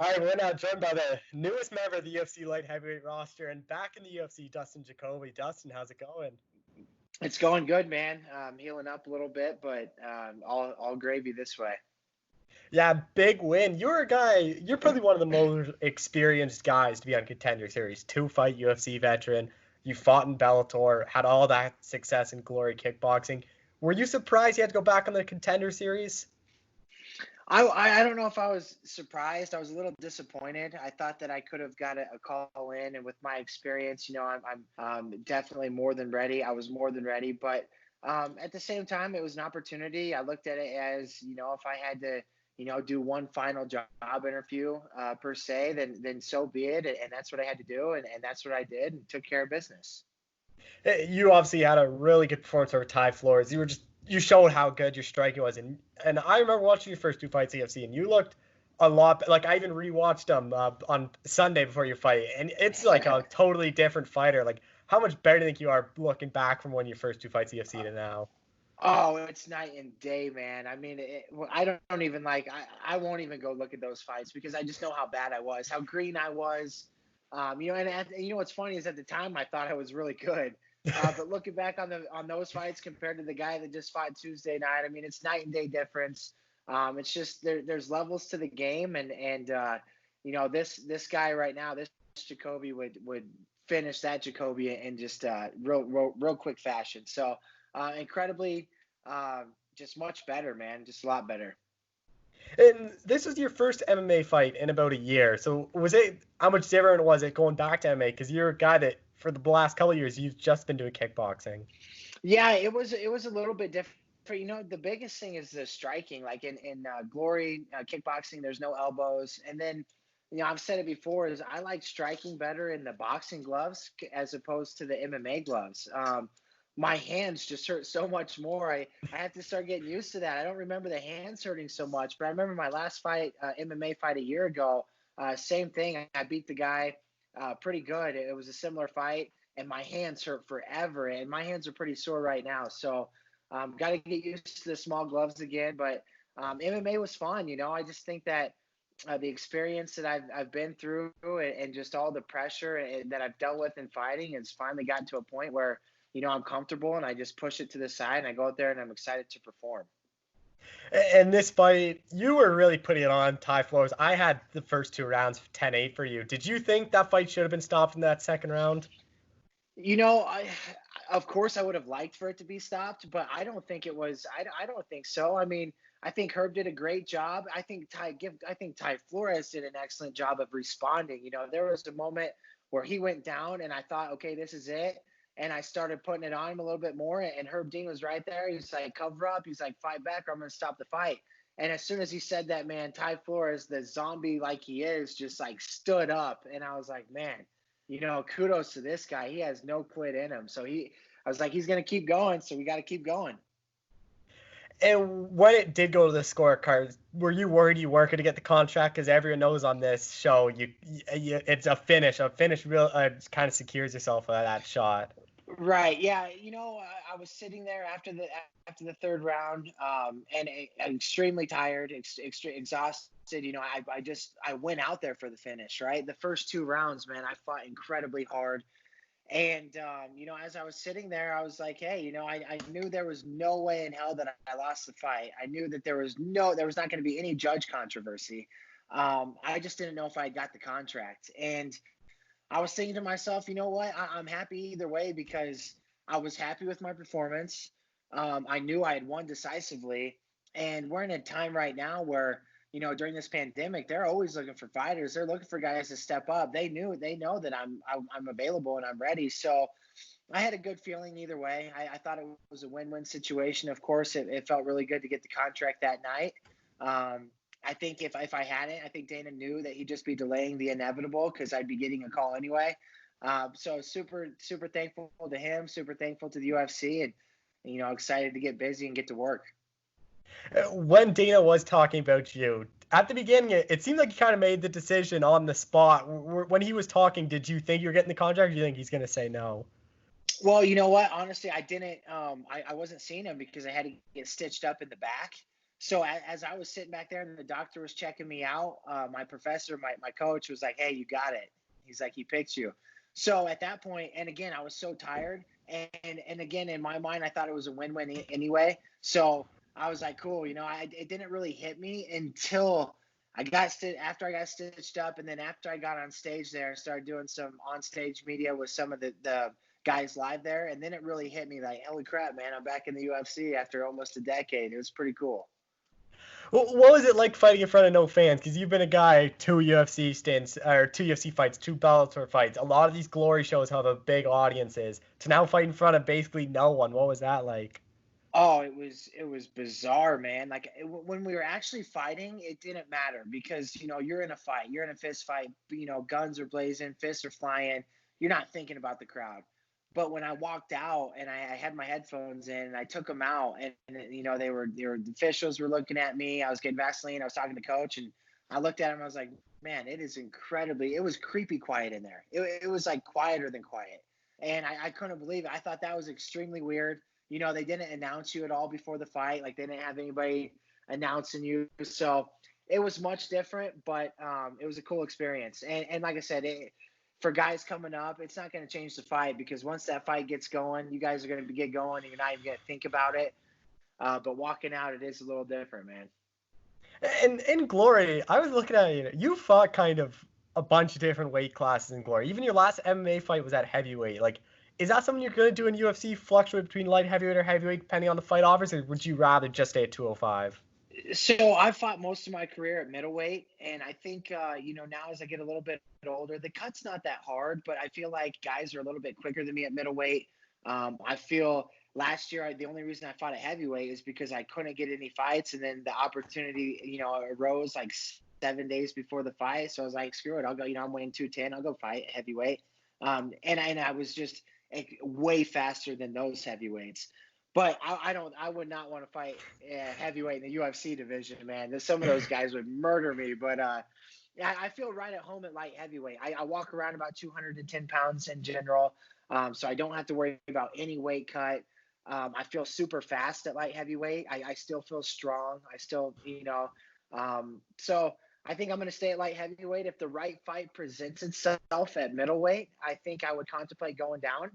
All right, we're now joined by the newest member of the UFC light heavyweight roster and back in the UFC, Dustin Jacoby. Dustin, how's it going? It's going good, man. Healing up a little bit, but all gravy this way. Yeah, big win. You're a guy, you're probably one of the most experienced guys to be on Contender Series. Two-fight UFC veteran. You fought in Bellator, had all that success in Glory Kickboxing. Were you surprised you had to go back on the Contender Series? I don't know if I was surprised. I was a little disappointed. I thought that I could have got a call in, and with my experience, I'm definitely more than ready. I was more than ready, but at the same time, it was an opportunity. I looked at it as, if I had to, do one final job interview per se, then so be it, and that's what I had to do, and that's what I did, and took care of business. You obviously had a really good performance over Ty Flores. You showed how good your striking was, and I remember watching your first two fights UFC, and you looked a lot like I even rewatched them on Sunday before your fight, and it's like a totally different fighter. Like, how much better do you think you are looking back from when your first two fights UFC to now? Oh, it's night and day, man. I mean, I don't even I won't even go look at those fights because I just know how bad I was, how green I was. What's funny is at the time I thought I was really good. But looking back on those fights compared to the guy that just fought Tuesday night, I mean, it's night and day difference. It's just there's levels to the game, and this guy right now, this Jacoby would finish that Jacoby in just real quick fashion. So incredibly, just much better, man. Just a lot better. And this was your first MMA fight in about a year. So was it how much different was it going back to MMA? Because you're a guy that for the last couple of years you've just been doing kickboxing. Yeah, it was a little bit different. The biggest thing is the striking. Like in Glory kickboxing, there's no elbows, and then I've said it before is I like striking better in the boxing gloves as opposed to the MMA gloves. My hands just hurt so much more. I had to start getting used to that. I don't remember the hands hurting so much, but I remember my last fight, MMA fight a year ago. Same thing. I beat the guy pretty good. It was a similar fight, and my hands hurt forever, and my hands are pretty sore right now. So, got to get used to the small gloves again. But MMA was fun. I just think that the experience that I've been through and just all the pressure that I've dealt with in fighting has finally gotten to a point where I'm comfortable and I just push it to the side and I go out there and I'm excited to perform. And this fight, you were really putting it on Ty Flores. I had the first two rounds 10-8 for you. Did you think that fight should have been stopped in that second round? I of course I would have liked for it to be stopped, but I don't think it was. I don't think so. I mean, I think Herb did a great job. I think Ty Flores did an excellent job of responding. There was a moment where he went down, and I thought, okay, this is it. And I started putting it on him a little bit more, and Herb Dean was right there. He's like, cover up. He's like, fight back, or I'm going to stop the fight. And as soon as he said that, man, Ty Flores, the zombie like he is, just like stood up, and I was like, man, kudos to this guy. He has no quit in him. I was like, he's going to keep going. So we got to keep going. And when it did go to the scorecard, were you worried you weren't going to get the contract? Because everyone knows on this show, it's a finish. A finish real kind of secures yourself of that shot. Right. Yeah. I was sitting there after the third round, and extremely tired, exhausted. I went out there for the finish. Right. The first two rounds, man, I fought incredibly hard. And, as I was sitting there, I was like, hey, I knew there was no way in hell that I lost the fight. I knew that there was not going to be any judge controversy. I just didn't know if I got the contract. And I was thinking to myself, you know what? I'm happy either way because I was happy with my performance. I knew I had won decisively. And we're in a time right now where, during this pandemic, they're always looking for fighters. They're looking for guys to step up. They know that I'm available and I'm ready. So I had a good feeling either way. I thought it was a win-win situation. Of course, it felt really good to get the contract that night. I think if I hadn't, I think Dana knew that he'd just be delaying the inevitable because I'd be getting a call anyway. So super, super thankful to him, super thankful to the UFC, and excited to get busy and get to work. When Dana was talking about you at the beginning, it seemed like he kind of made the decision on the spot. When he was talking, did you think you were getting the contract? Or do you think he's going to say no? Well, you know what? Honestly, I didn't. I wasn't seeing him because I had to get stitched up in the back. So as I was sitting back there and the doctor was checking me out, my professor, my coach was like, "Hey, you got it." He's like, "He picked you." So at that point, and again, I was so tired, and again in my mind, I thought it was a win-win anyway. So I was like, "Cool," it didn't really hit me until after I got stitched up, and then after I got on stage there and started doing some on-stage media with some of the guys live there, and then it really hit me like, "Holy crap, man! I'm back in the UFC after almost a decade." It was pretty cool. Well, what was it like fighting in front of no fans? Because you've been a guy, 2 UFC stints, or 2 UFC fights, 2 Bellator fights. A lot of these glory shows have a big audiences. To now fight in front of basically no one, what was that like? Oh, it was bizarre, man. Like when we were actually fighting, it didn't matter because you're in a fight, you're in a fist fight. Guns are blazing, fists are flying. You're not thinking about the crowd. But when I walked out and I had my headphones in and I took them out and the officials were looking at me. I was getting Vaseline. I was talking to coach and I looked at him. I was like, man, it was creepy quiet in there. It was like quieter than quiet, and I couldn't believe it. I thought that was extremely weird. They didn't announce you at all before the fight. Like they didn't have anybody announcing you. So it was much different, but it was a cool experience. And like I said, for guys coming up, it's not going to change the fight because once that fight gets going, you guys are going to get going and you're not even going to think about it. But walking out, it is a little different, man. And in Glory, I was looking at you fought kind of a bunch of different weight classes in Glory. Even your last MMA fight was at heavyweight. Like, is that something you're going to do in UFC, fluctuate between light heavyweight or heavyweight depending on the fight offers, or would you rather just stay at 205? So I fought most of my career at middleweight, and I think now as I get a little bit older, the cut's not that hard, but I feel like guys are a little bit quicker than me at middleweight. I feel last year the only reason I fought at heavyweight is because I couldn't get any fights, and then the opportunity arose like 7 days before the fight, so I was like, screw it, I'll go. I'm weighing 210, I'll go fight at heavyweight. And I was just way faster than those heavyweights. But I would not want to fight heavyweight in the UFC division, man. Some of those guys would murder me. But I feel right at home at light heavyweight. I walk around about 210 pounds in general, so I don't have to worry about any weight cut. I feel super fast at light heavyweight. I still feel strong. I still, so I think I'm going to stay at light heavyweight. If the right fight presents itself at middleweight, I think I would contemplate going down.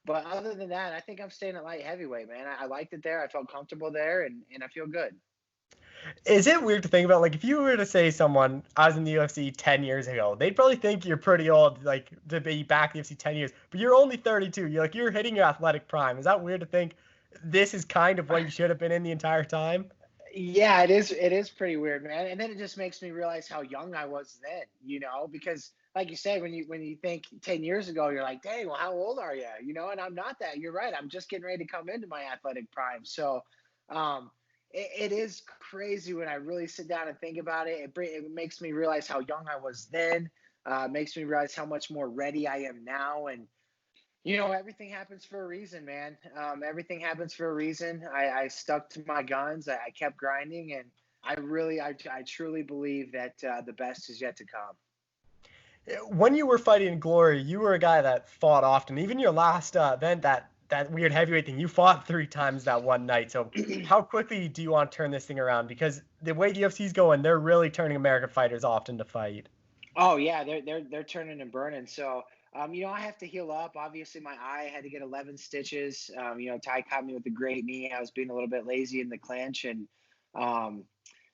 But other than that, I think I'm staying at light heavyweight, man. I liked it there. I felt comfortable there, and I feel good. Is it weird to think about, like, if you were to say someone, I was in the UFC 10 years ago, they'd probably think you're pretty old, like, to be back in the UFC 10 years, but you're only 32. You're hitting your athletic prime. Is that weird to think this is kind of what you should have been in the entire time? Yeah, it is. It is pretty weird, man. And then it just makes me realize how young I was then, because like you said, when you think 10 years ago, you're like, dang, well, how old are you? And I'm not that. You're right. I'm just getting ready to come into my athletic prime. So, it is crazy when I really sit down and think about it. It makes me realize how young I was then. Makes me realize how much more ready I am now. And everything happens for a reason, man. Everything happens for a reason. I stuck to my guns. I kept grinding, and I truly believe that the best is yet to come. When you were fighting in Glory, you were a guy that fought often. Even your last event, that weird heavyweight thing, you fought 3 times that one night. So how quickly do you want to turn this thing around? Because the way the UFC's going, they're really turning American fighters often to fight. Oh yeah, they're turning and burning. So I have to heal up. Obviously, my eye had to get 11 stitches. Ty caught me with a great knee. I was being a little bit lazy in the clinch, and um,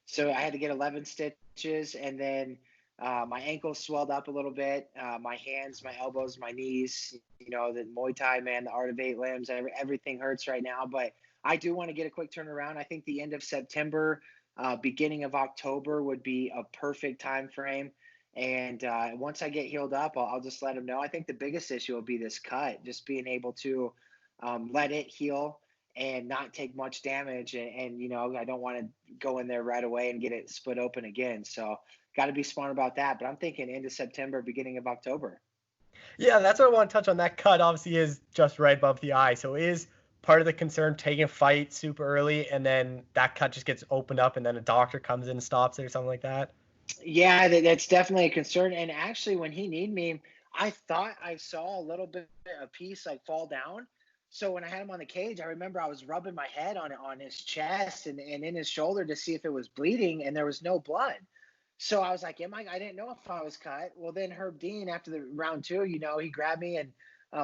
so I had to get 11 stitches, and then my ankles swelled up a little bit. My hands, my elbows, my knees. The Muay Thai, man, the art of 8 limbs. Everything hurts right now, but I do want to get a quick turnaround. I think the end of September, beginning of October would be a perfect time frame. And once I get healed up, I'll just let them know. I think the biggest issue will be this cut, just being able to let it heal and not take much damage. And I don't want to go in there right away and get it split open again. So got to be smart about that. But I'm thinking end of September, beginning of October. Yeah, that's what I want to touch on. That cut obviously is just right above the eye. So is part of the concern taking a fight super early and then that cut just gets opened up and then a doctor comes in and stops it or something like that? Yeah, that's definitely a concern. And actually, when he kneed me, I thought I saw a little bit of piece like fall down. So when I had him on the cage, I remember I was rubbing my head on his chest and in his shoulder to see if it was bleeding, and there was no blood. So I was like, I didn't know if I was cut. Well, then Herb Dean, after the round two, he grabbed me, and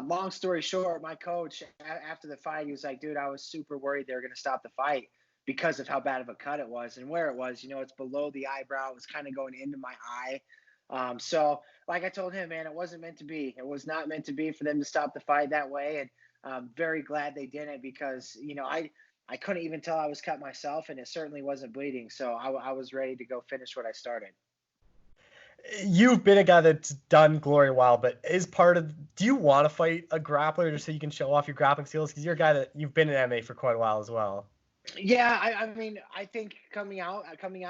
long story short, my coach after the fight, he was like, dude, I was super worried they were going to stop the fight because of how bad of a cut it was and where it was. It's below the eyebrow. It was kind of going into my eye. So like I told him, man, it wasn't meant to be. It was not meant to be for them to stop the fight that way. And I'm very glad they didn't, because, I couldn't even tell I was cut myself, and it certainly wasn't bleeding. So I was ready to go finish what I started. You've been a guy that's done Glory a while, but do you want to fight a grappler just so you can show off your grappling skills? Because you're a guy that you've been in MMA for quite a while as well. Yeah, I mean, I think coming out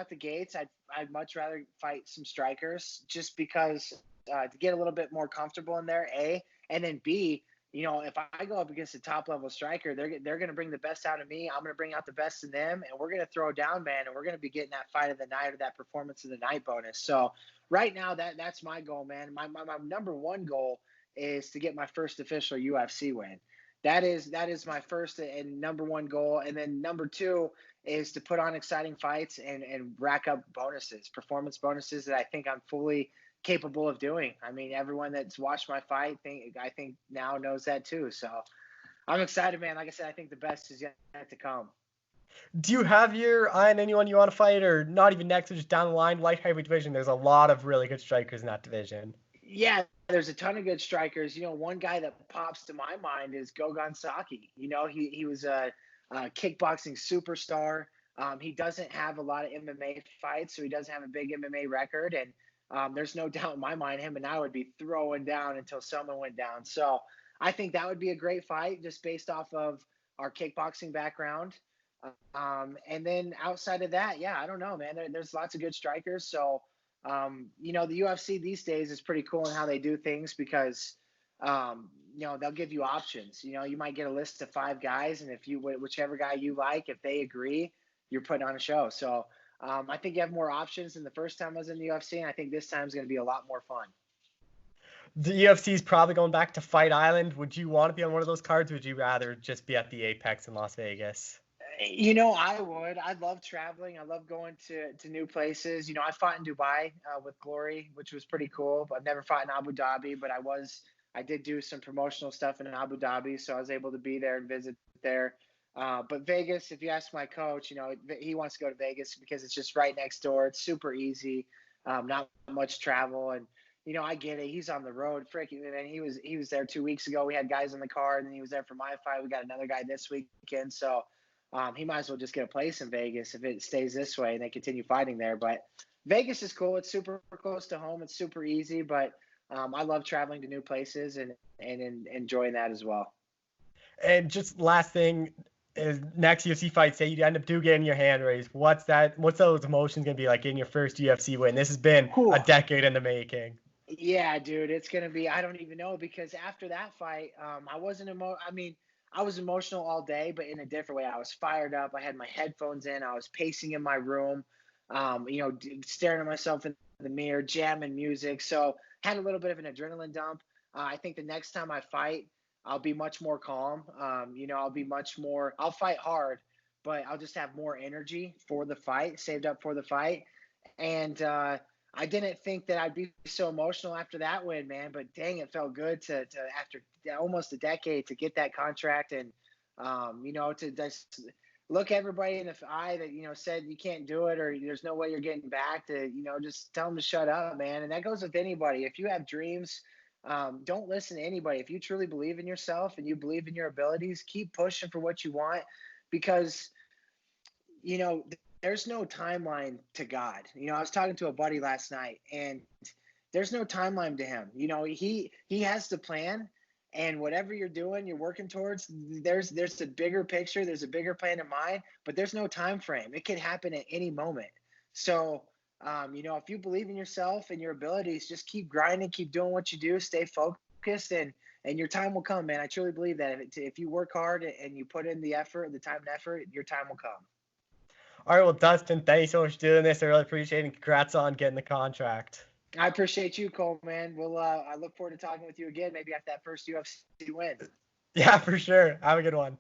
the gates, I'd much rather fight some strikers, just because to get a little bit more comfortable in there, A, and then B, if I go up against a top level striker, they're going to bring the best out of me. I'm going to bring out the best in them, and we're going to throw down, man, and we're going to be getting that fight of the night or that performance of the night bonus. So right now, that's my goal, man. My number one goal is to get my first official UFC win. That is my first and number one goal. And then number two is to put on exciting fights and rack up bonuses, performance bonuses that I think I'm fully capable of doing. I mean, everyone that's watched my fight, I think now knows that too. So I'm excited, man. Like I said, I think the best is yet to come. Do you have your eye on anyone you want to fight, or not even next, or just down the line? Light heavyweight division, there's a lot of really good strikers in that division. Yeah, there's a ton of good strikers. One guy that pops to my mind is Gokhan Saki. He was a kickboxing superstar. He doesn't have a lot of MMA fights, so he doesn't have a big MMA record. And there's no doubt in my mind, him and I would be throwing down until someone went down. So I think that would be a great fight, just based off of our kickboxing background. And then outside of that, yeah, I don't know, man. There's lots of good strikers. So the UFC these days is pretty cool in how they do things, because, they'll give you options. You might get a list of 5 guys, and whichever guy you like, if they agree, you're putting on a show. So I think you have more options than the first time I was in the UFC, and I think this time is going to be a lot more fun. The UFC is probably going back to Fight Island. Would you want to be on one of those cards, or would you rather just be at the Apex in Las Vegas? I would. I love traveling. I love going to new places. I fought in Dubai with Glory, which was pretty cool. I've never fought in Abu Dhabi, but I did do some promotional stuff in Abu Dhabi, so I was able to be there and visit there. But Vegas, if you ask my coach, he wants to go to Vegas because it's just right next door. It's super easy, not much travel, and I get it. He's on the road, freaking, and he was there 2 weeks ago. We had guys in the car, and then he was there for my fight. We got another guy this weekend, so. He might as well just get a place in Vegas if it stays this way and they continue fighting there. But Vegas is cool. It's super close to home. It's super easy. But I love traveling to new places and enjoying that as well. And just last thing is, next UFC fight, say you end up getting your hand raised. What's those emotions going to be like in your first UFC win? This has been a decade in the making. Yeah, dude, it's going to be, I don't even know, because after that fight, I was emotional all day, but in a different way. I was fired up. I had my headphones in. I was pacing in my room, staring at myself in the mirror, jamming music. So had a little bit of an adrenaline dump. I think the next time I fight, I'll be much more calm. I'll fight hard, but I'll just have more energy for the fight, saved up for the fight. And I didn't think that I'd be so emotional after that win, man. But dang, it felt good to after almost a decade to get that contract, and to just look everybody in the eye that said you can't do it or there's no way you're getting back, to just tell them to shut up, man. And that goes with anybody. If you have dreams, don't listen to anybody. If you truly believe in yourself and you believe in your abilities, keep pushing for what you want, because there's no timeline to God. I was talking to a buddy last night, and there's no timeline to him. He has the plan, and whatever you're doing, you're working towards, there's a bigger picture, there's a bigger plan in mind, but there's no time frame. It could happen at any moment. So, if you believe in yourself and your abilities, just keep grinding, keep doing what you do, stay focused, and your time will come, man. I truly believe that if you work hard and you put in the effort, the time and effort, your time will come. All right, well, Dustin, thank you so much for doing this. I really appreciate it, and congrats on getting the contract. I appreciate you, Cole, man. I look forward to talking with you again, maybe after that first UFC win. Yeah, for sure. Have a good one.